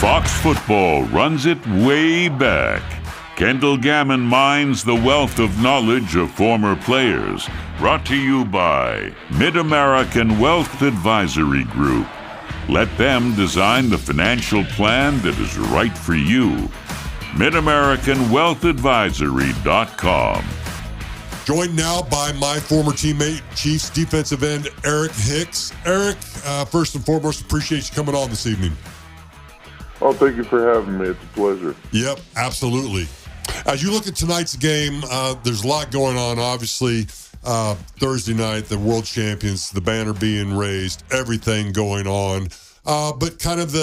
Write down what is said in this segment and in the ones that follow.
Fox Football runs it way back. Kendall Gammon mines the wealth of knowledge of former players. Brought to you by Mid-American Wealth Advisory Group. Let them design the financial plan that is right for you. MidAmericanWealthAdvisory.com. Joined now by my former teammate, Chiefs defensive end Eric Hicks. Eric, first and foremost, appreciate you coming on this evening. Oh, thank you for having me. It's a pleasure. Yep, absolutely. As you look at tonight's game, there's a lot going on. Obviously, Thursday night, the world champions, the banner being raised, everything going on. But kind of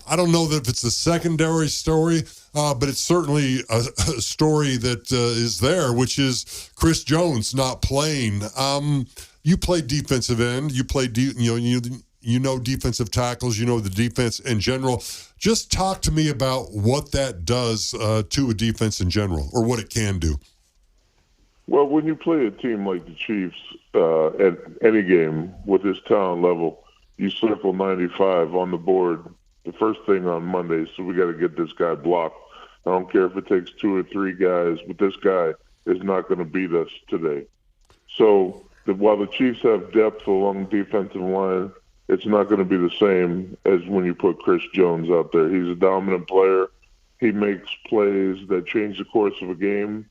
I don't know that if it's a secondary story, but it's certainly a story that is there, which is Chris Jones not playing. You play defensive end. You play, you know defensive tackles. You know the defense in general. Just talk to me about what that does to a defense in general, or what it can do. Well, when you play a team like the Chiefs at any game with this talent level, you circle 95 on the board the first thing on Monday, so we got to get this guy blocked. I don't care if it takes 2 or 3 guys, but this guy is not going to beat us today. So while the Chiefs have depth along the defensive line, it's not going to be the same as when you put Chris Jones out there. He's a dominant player. He makes plays that change the course of a game.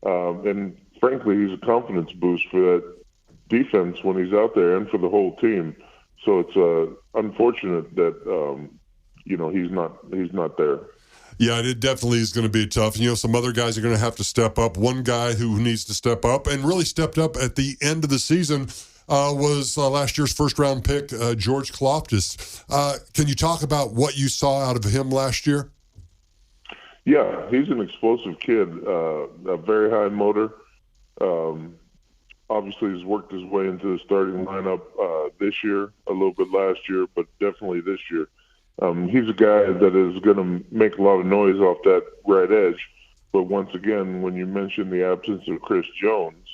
And frankly, he's a confidence boost for that defense when he's out there and for the whole team. So it's unfortunate that, he's not there. Yeah, it definitely is going to be tough. Some other guys are going to have to step up. One guy who needs to step up and really stepped up at the end of the season was last year's first-round pick, George Kalafdis. Can you talk about what you saw out of him last year? Yeah, he's an explosive kid, a very high motor. Obviously, he's worked his way into the starting lineup this year, a little bit last year, but definitely this year. He's a guy that is going to make a lot of noise off that right edge. But once again, when you mention the absence of Chris Jones,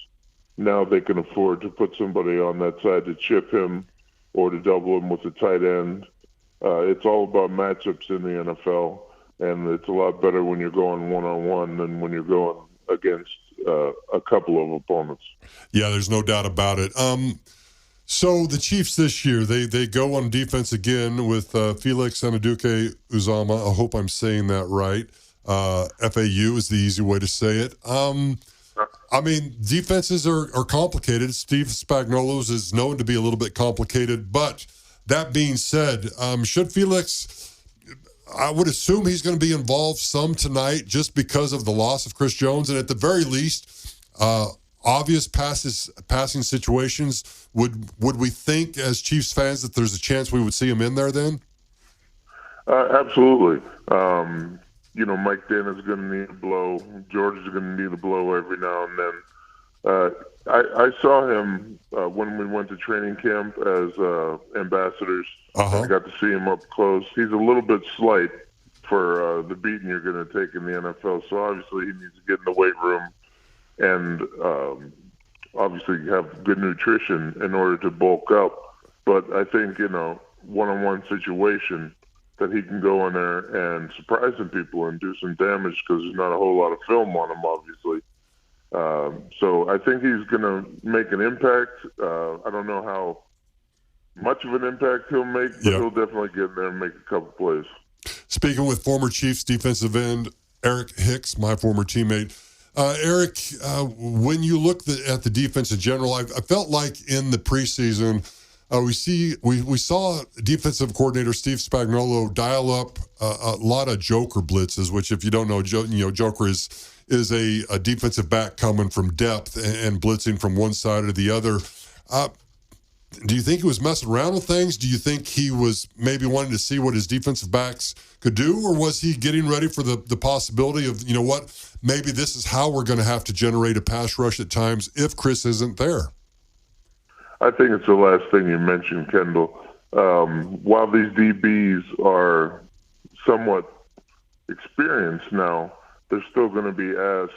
now they can afford to put somebody on that side to chip him or to double him with a tight end. It's all about matchups in the NFL, and it's a lot better when you're going one-on-one than when you're going against a couple of opponents. Yeah, there's no doubt about it. So the Chiefs this year, they go on defense again with Felix Anudike-Uzomah. I hope I'm saying that right. FAU is the easy way to say it. Defenses are complicated. Steve Spagnuolo's is known to be a little bit complicated. But that being said, should Felix, I would assume he's going to be involved some tonight just because of the loss of Chris Jones. And at the very least, obvious passing situations, would we think as Chiefs fans that there's a chance we would see him in there then? Absolutely. Mike Dana's going to need a blow. George is going to need a blow every now and then. I saw him when we went to training camp as ambassadors. I got to see him up close. He's a little bit slight for the beating you're going to take in the NFL. So obviously he needs to get in the weight room and obviously have good nutrition in order to bulk up. But I think, one-on-one situation that he can go in there and surprise some people and do some damage because there's not a whole lot of film on him, obviously. So I think he's going to make an impact. I don't know how much of an impact he'll make, but he'll definitely get in there and make a couple plays. Speaking with former Chiefs defensive end Eric Hicks, my former teammate. Eric, when you look at the defense in general, I felt like in the preseason we saw defensive coordinator Steve Spagnuolo dial up a lot of joker blitzes, which if you don't know, joker is a defensive back coming from depth and blitzing from one side or the other. Do you think he was messing around with things? Do you think he was maybe wanting to see what his defensive backs could do? Or was he getting ready for the possibility of, maybe this is how we're going to have to generate a pass rush at times if Chris isn't there? I think it's the last thing you mentioned, Kendall. While these DBs are somewhat experienced now, they're still going to be asked,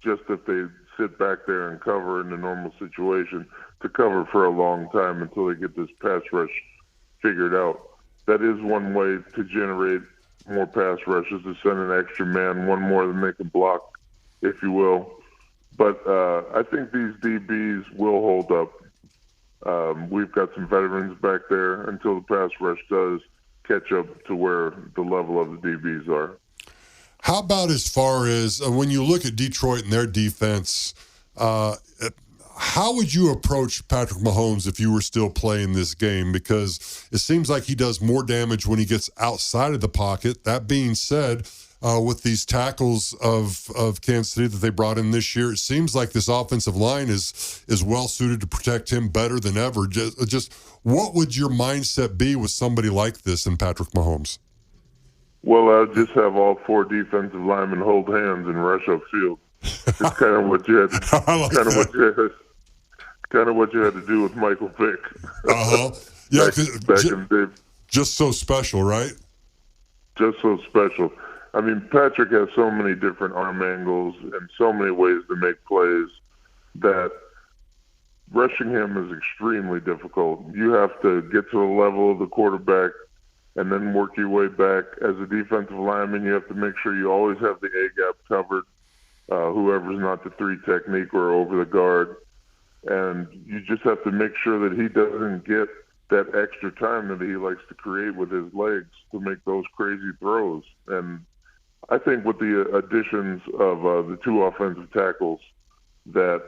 just if they sit back there and cover in the normal situation, to cover for a long time until they get this pass rush figured out. That is one way to generate more pass rushes to send an extra man, one more than they can block, if you will. But I think these DBs will hold up. We've got some veterans back there until the pass rush does catch up to where the level of the DBs are. How about as far as when you look at Detroit and their defense, how would you approach Patrick Mahomes if you were still playing this game? Because it seems like he does more damage when he gets outside of the pocket. That being said, with these tackles of Kansas City that they brought in this year, it seems like this offensive line is well suited to protect him better than ever. Just what would your mindset be with somebody like this in Patrick Mahomes? Well, I'll just have all 4 defensive linemen hold hands and rush upfield. It's kind of what you had to, kind of what you had to do with Michael Vick. Yeah, back in the day. Just so special, right? Just so special. I mean, Patrick has so many different arm angles and so many ways to make plays that rushing him is extremely difficult. You have to get to the level of the quarterback and then work your way back. As a defensive lineman, you have to make sure you always have the A-gap covered, whoever's not the 3 technique or over the guard. And you just have to make sure that he doesn't get that extra time that he likes to create with his legs to make those crazy throws. And I think with the additions of the 2 offensive tackles, that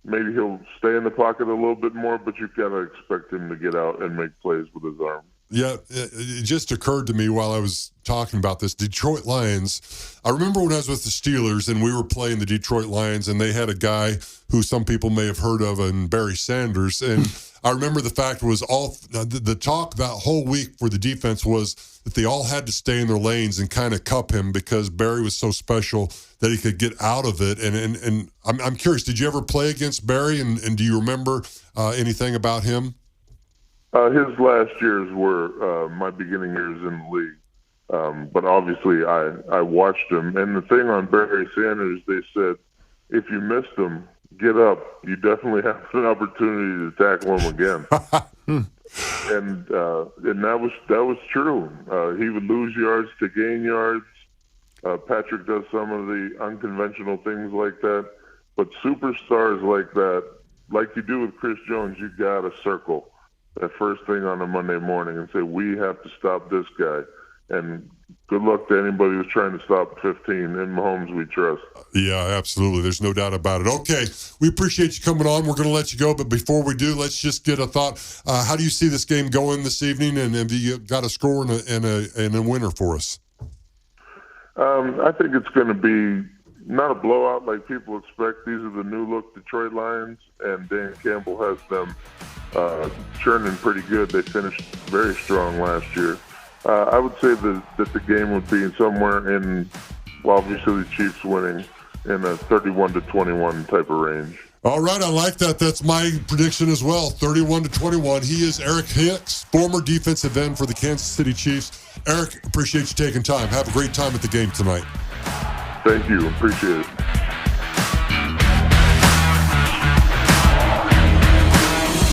maybe he'll stay in the pocket a little bit more, but you've got to expect him to get out and make plays with his arm. Yeah, it just occurred to me while I was talking about this. Detroit Lions, I remember when I was with the Steelers and we were playing the Detroit Lions, and they had a guy who some people may have heard of, and Barry Sanders. And I remember the fact was the talk that whole week for the defense was that they all had to stay in their lanes and kind of cup him because Barry was so special that he could get out of it. And I'm curious, did you ever play against Barry, and do you remember anything about him? His last years were my beginning years in the league. But obviously I watched him. And the thing on Barry Sanders, they said, if you missed him, get up. You definitely have an opportunity to tackle him again. And that was true. He would lose yards to gain yards. Patrick does some of the unconventional things like that. But superstars like that, like you do with Chris Jones, you got to circle that first thing on a Monday morning and say, we have to stop this guy. And good luck to anybody who's trying to stop 15. In Mahomes, we trust. Yeah, absolutely. There's no doubt about it. Okay, we appreciate you coming on. We're going to let you go, but before we do, let's just get a thought. How do you see this game going this evening, and have you got a score and a winner for us? I think it's going to be not a blowout like people expect. These are the new-look Detroit Lions, and Dan Campbell has them churning pretty good. They finished very strong last year. I would say that the game would be somewhere in, well, obviously the Chiefs winning in a 31-21 type of range. All right, I like that. That's my prediction as well, 31-21. He is Eric Hicks, former defensive end for the Kansas City Chiefs. Eric, appreciate you taking time. Have a great time at the game tonight. Thank you. Appreciate it.